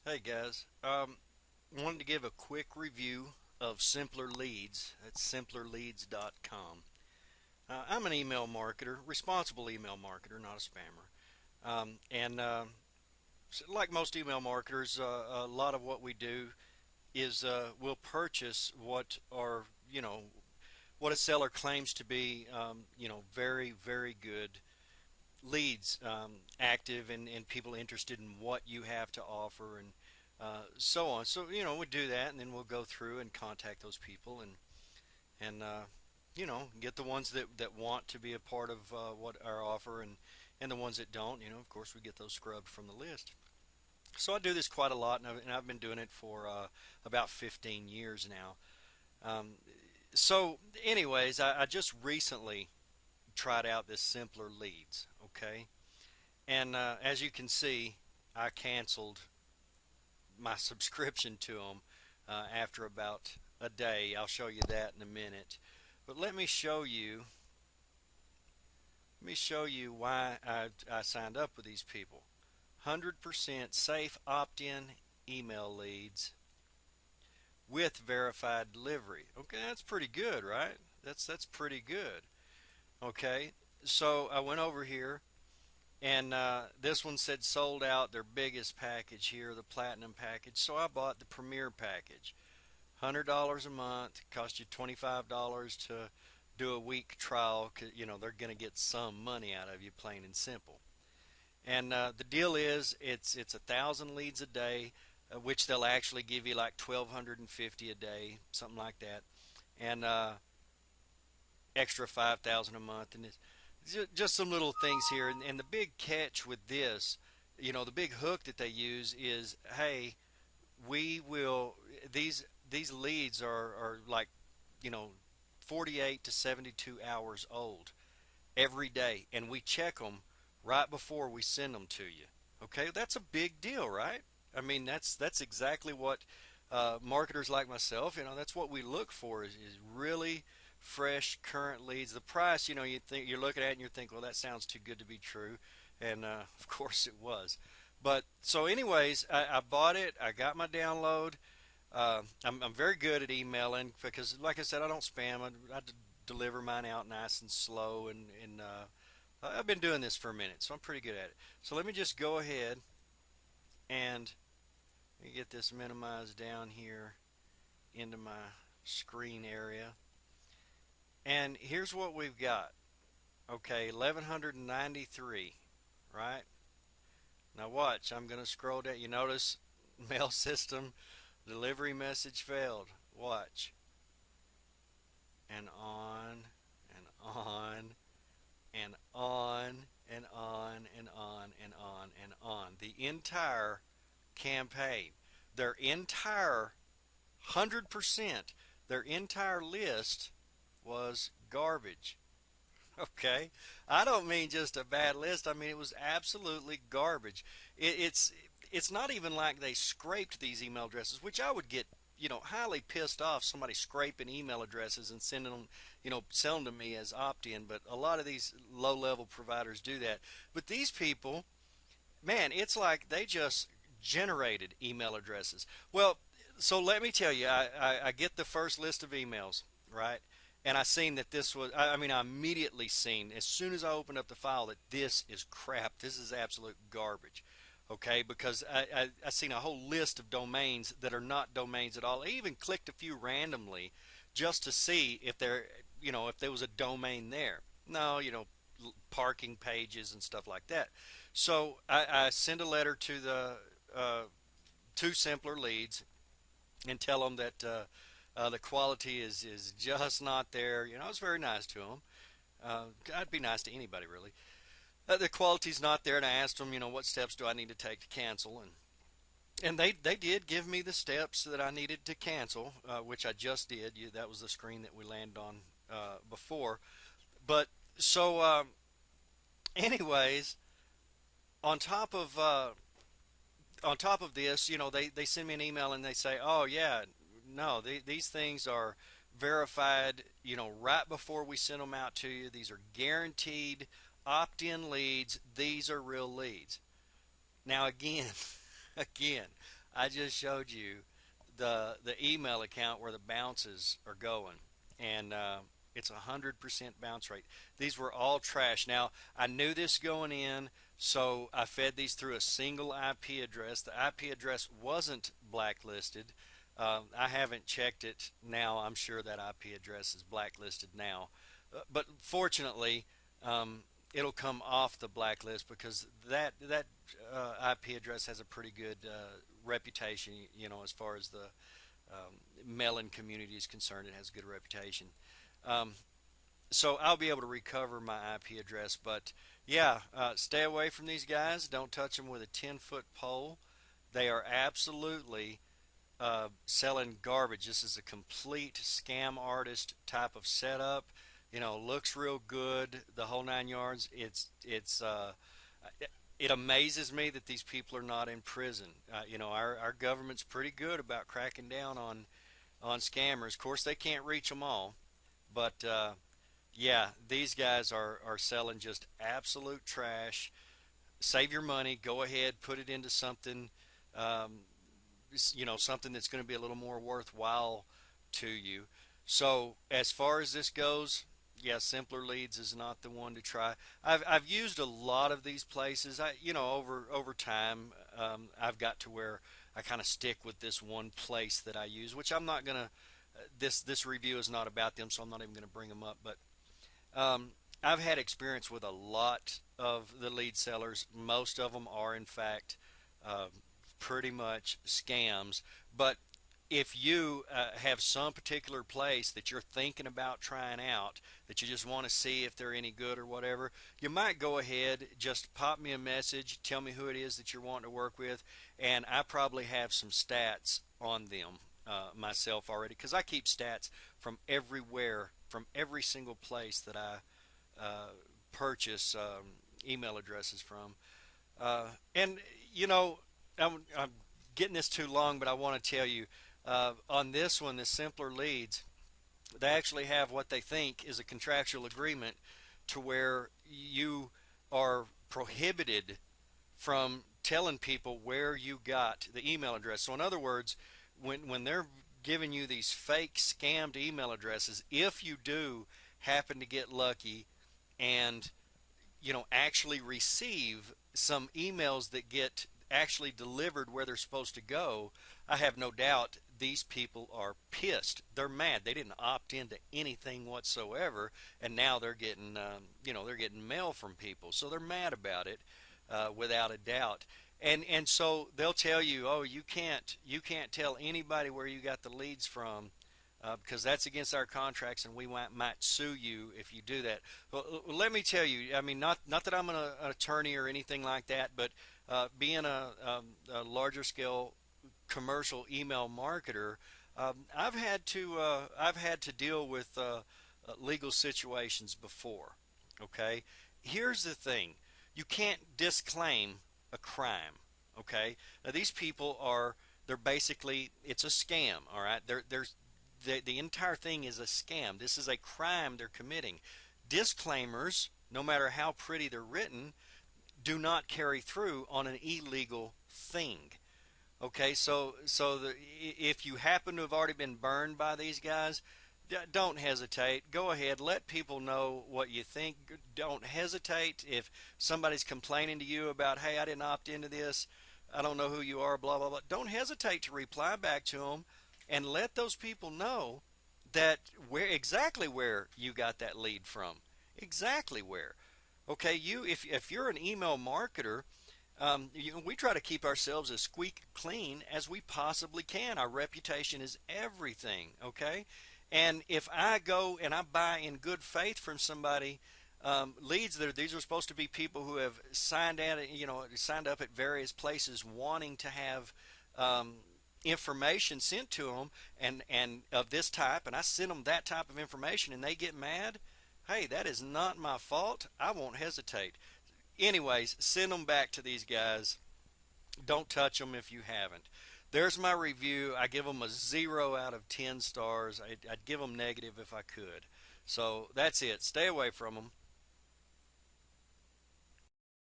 Hey guys, wanted to give a quick review of Simplerleads. That's simplerleads.com. I'm an email marketer, responsible email marketer, not a spammer. Like most email marketers, a lot of what we do is we'll purchase what a seller claims to be, very, very good leads, active and people interested in what you have to offer and so on. So we do that, and then we'll go through and contact those people and get the ones that want to be a part of what our offer and the ones that don't. Of course, we get those scrubbed from the list. So I do this quite a lot, and I've been doing it for about 15 years now. So, anyways, I just recently tried out this Simpler Leads. Okay, and as you can see, I canceled my subscription to them after about a day. I'll show you that in a minute. But let me show you why I signed up with these people. 100% safe opt-in email leads with verified delivery. Okay, that's pretty good, right? That's pretty good. Okay, so I went over here. And this one said sold out their biggest package here, the platinum package. So I bought the premier package. $100 a month, cost you $25 to do a week trial. They're going to get some money out of you, plain and simple. And the deal is, it's 1,000 leads a day, which they'll actually give you like 1,250 a day, something like that, and extra 5,000 a month, and it's just some little things here. And the big catch with this, the big hook that they use is, hey, we will these leads are like, you know 48 to 72 hours old every day, and we check them right before we send them to you. Okay, that's a big deal, right? I mean, that's exactly what marketers like myself, that's what we look for is really fresh, current leads. The price, you're looking at it and you think, well, that sounds too good to be true, and of course it was. But so, anyways, I bought it. I got my download. I'm very good at emailing because, like I said, I don't spam. I deliver mine out nice and slow, and I've been doing this for a minute, so I'm pretty good at it. So let me just go ahead and get this minimized down here into my screen area. And here's what we've got. Okay, 1193, right? Now watch, I'm going to scroll down. You notice mail system delivery message failed. Watch. And on and on and on and on and on and on and on. The entire campaign, their entire 100%, their entire list was garbage. Okay, I don't mean just a bad list. I mean it was absolutely garbage. It's not even like they scraped these email addresses, which I would get highly pissed off, somebody scraping email addresses and sending them, selling to me as opt-in. But a lot of these low-level providers do that. But these people, man, it's like they just generated email addresses. Well, so let me tell you, I get the first list of emails, right? And I seen that this was, I mean, I immediately seen, as soon as I opened up the file, that this is crap. This is absolute garbage. Okay, because I seen a whole list of domains that are not domains at all. I even clicked a few randomly just to see if if there was a domain there. No, parking pages and stuff like that. So I send a letter to uh, Simpler Leads and tell them that the quality is just not there. I was very nice to them. I'd be nice to anybody, really. The quality's not there, and I asked them, what steps do I need to take to cancel, and they did give me the steps that I needed to cancel, which I just did. That was the screen that we landed on before. But so, anyways, on top of uh, on top of this, they send me an email and they say, "Oh yeah, no, these things are verified, right before we send them out to you. These are guaranteed opt-in leads. These are real leads." Now again, again, I just showed you the email account where the bounces are going, and it's 100% bounce rate. These were all trash. Now I knew this going in, so I fed these through a single IP address. The IP address wasn't blacklisted. I haven't checked it now. I'm sure that IP address is blacklisted now, but fortunately, it'll come off the blacklist because that IP address has a pretty good reputation. You know, as far as the melon community is concerned, it has a good reputation. Um, so I'll be able to recover my IP address. But yeah, stay away from these guys. Don't touch them with a 10-foot pole. They are absolutely selling garbage. This is a complete scam artist type of setup. You know, looks real good, the whole 9 yards. It amazes me that these people are not in prison. You know, our government's pretty good about cracking down on scammers. Of course, they can't reach them all, but yeah, these guys are selling just absolute trash. Save your money. Go ahead, put it into something. Um, you know, something that's going to be a little more worthwhile to you. So as far as this goes, yeah, Simpler Leads is not the one to try. I've used a lot of these places. Over time, I've got to where I kind of stick with this one place that I use, which I'm not gonna. This review is not about them, so I'm not even going to bring them up. But um, I've had experience with a lot of the lead sellers. Most of them are, in fact, uh, pretty much scams. But if you have some particular place that you're thinking about trying out, that you just want to see if they're any good or whatever, you might go ahead, just pop me a message, tell me who it is that you're wanting to work with, and I probably have some stats on them myself already because I keep stats from everywhere, from every single place that I uh, purchase email addresses from. And you know, I'm getting this too long, but I want to tell you on this one, the Simpler Leads, they actually have what they think is a contractual agreement to where you are prohibited from telling people where you got the email address. So in other words, when they're giving you these fake scammed email addresses, if you do happen to get lucky and actually receive some emails that get actually delivered where they're supposed to go, I have no doubt these people are pissed. They're mad. They didn't opt into anything whatsoever, and now they're getting mail from people, so they're mad about it, without a doubt. And so they'll tell you, oh, you can't tell anybody where you got the leads from, because that's against our contracts, and we might sue you if you do that. Well, let me tell you, I mean, not that I'm an attorney or anything like that, but being a larger scale commercial email marketer, I've had to deal with legal situations before. Okay, here's the thing: you can't disclaim a crime. Okay, now these people are they're basically it's a scam. All right, there's the entire thing is a scam. This is a crime they're committing. Disclaimers, no matter how pretty they're written, do not carry through on an illegal thing. Okay, if you happen to have already been burned by these guys, don't hesitate. Go ahead, let people know what you think. Don't hesitate if somebody's complaining to you about, hey, I didn't opt into this, I don't know who you are, blah blah blah. Don't hesitate to reply back to them and let those people know that where you got that lead from. Exactly where. Okay, if you're an email marketer, we try to keep ourselves as squeak clean as we possibly can. Our reputation is everything, okay? And if I go and I buy in good faith from somebody, leads these are supposed to be people who have signed up at various places wanting to have um, information sent to them and of this type, and I send them that type of information, and they get mad. Hey, that is not my fault. I won't hesitate. Anyways, send them back to these guys. Don't touch them if you haven't. There's my review. I give them a 0 out of 10 stars. I'd give them negative if I could. So that's it. Stay away from them.